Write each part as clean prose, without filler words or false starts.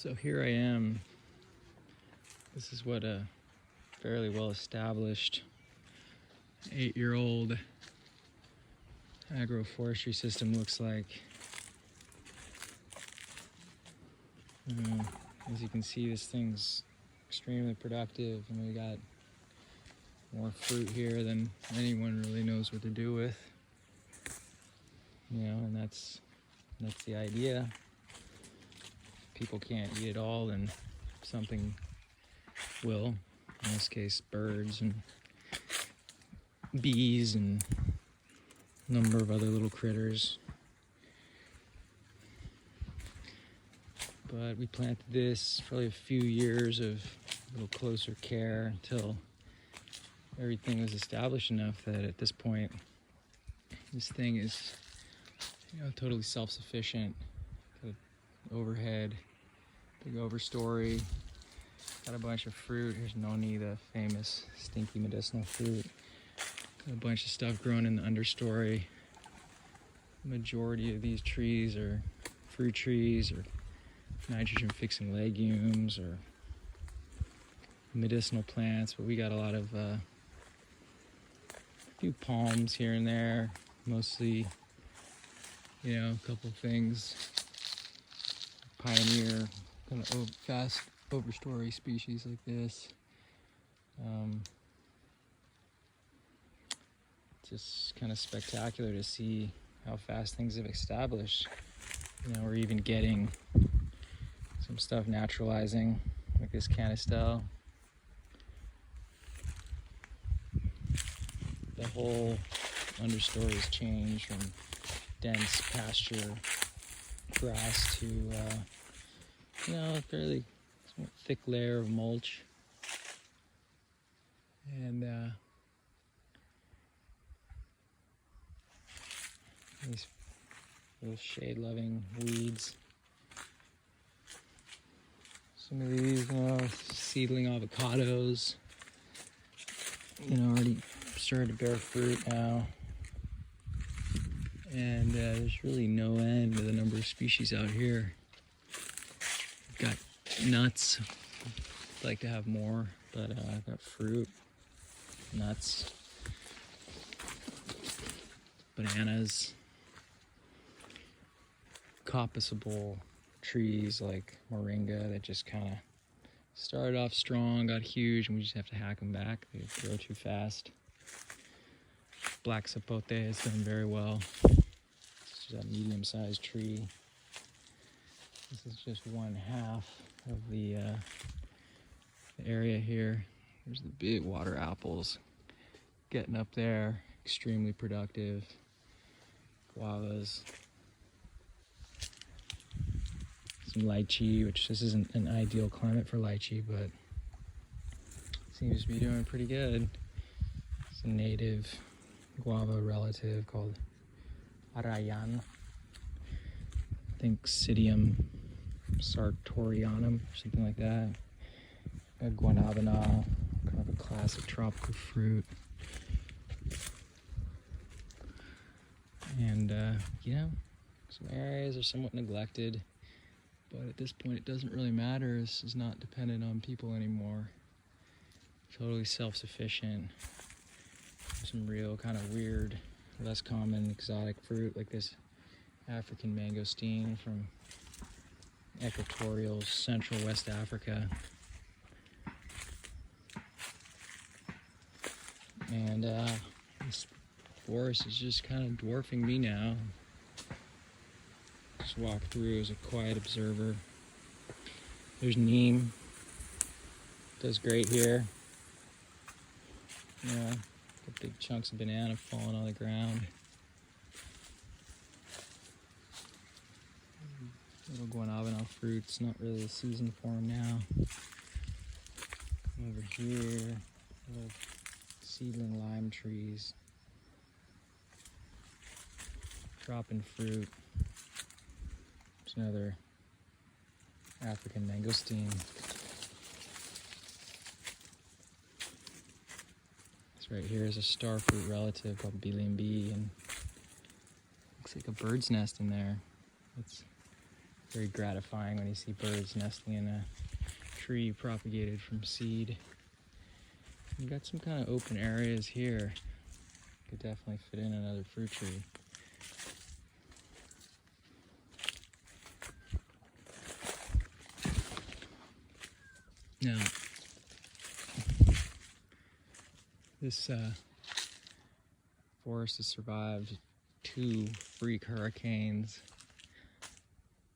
So here I am. This is what a fairly well-established 8-year-old agroforestry system looks like. As you can see, this thing's extremely productive, and we got more fruit here than anyone really knows what to do with. You know, and that's the idea. People can't eat it all, then something will. In this case, birds and bees and a number of other little critters. But we planted this probably a few years of a little closer care until everything was established enough that at this point, this thing is, totally self-sufficient. Got an overhead, big overstory, got a bunch of fruit. Here's noni, the famous stinky medicinal fruit. Got a bunch of stuff growing in the understory. The majority of these trees are fruit trees or nitrogen-fixing legumes or medicinal plants, but we got a lot of a few palms here and there, mostly, a couple things. Pioneer, kind of fast overstory species like this. Just kind of spectacular to see how fast things have established. We're even getting some stuff naturalizing, like this canistel. The whole understory has changed from dense pasture grass to, a fairly thick layer of mulch. And these little shade-loving weeds. Some of these, seedling avocados, already started to bear fruit now. And there's really no end to the number of species out here. We've got nuts. I'd like to have more, but I've got fruit, nuts, bananas, coppiceable trees like moringa that just kind of started off strong, got huge, and we just have to hack them back. They grow too fast. Black sapote has done very well. It's just a medium-sized tree. This is just one half of the area here. There's the big water apples getting up there, extremely productive. Guavas. Some lychee, which this isn't an ideal climate for lychee, but seems to be doing pretty good. It's a native guava relative called Arayan. I think Psidium sartorianum or something like that. A guanabana, kind of a classic tropical fruit. And, some areas are somewhat neglected, but at this point it doesn't really matter. This is not dependent on people anymore. Totally self-sufficient. Some real kind of weird, less common exotic fruit like this African mangosteen from equatorial central West Africa. And this forest is just kind of dwarfing me now. Just walk through as a quiet observer. There's neem. Does great here. Got big chunks of banana falling on the ground. Little guanabana fruits, not really the season for them now. Come over here, little seedling lime trees. Dropping fruit. There's another African mangosteen. This right here is a starfruit relative called bilimbi, and looks like a bird's nest in there. It's very gratifying when you see birds nesting in a tree propagated from seed. We've got some kind of open areas here. Could definitely fit in another fruit tree. Now, this forest has survived 2 freak hurricanes,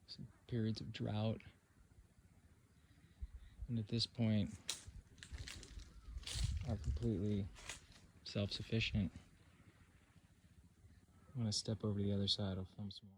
some periods of drought, and at this point are completely self-sufficient. I'm going to step over to the other side, I'll film some more.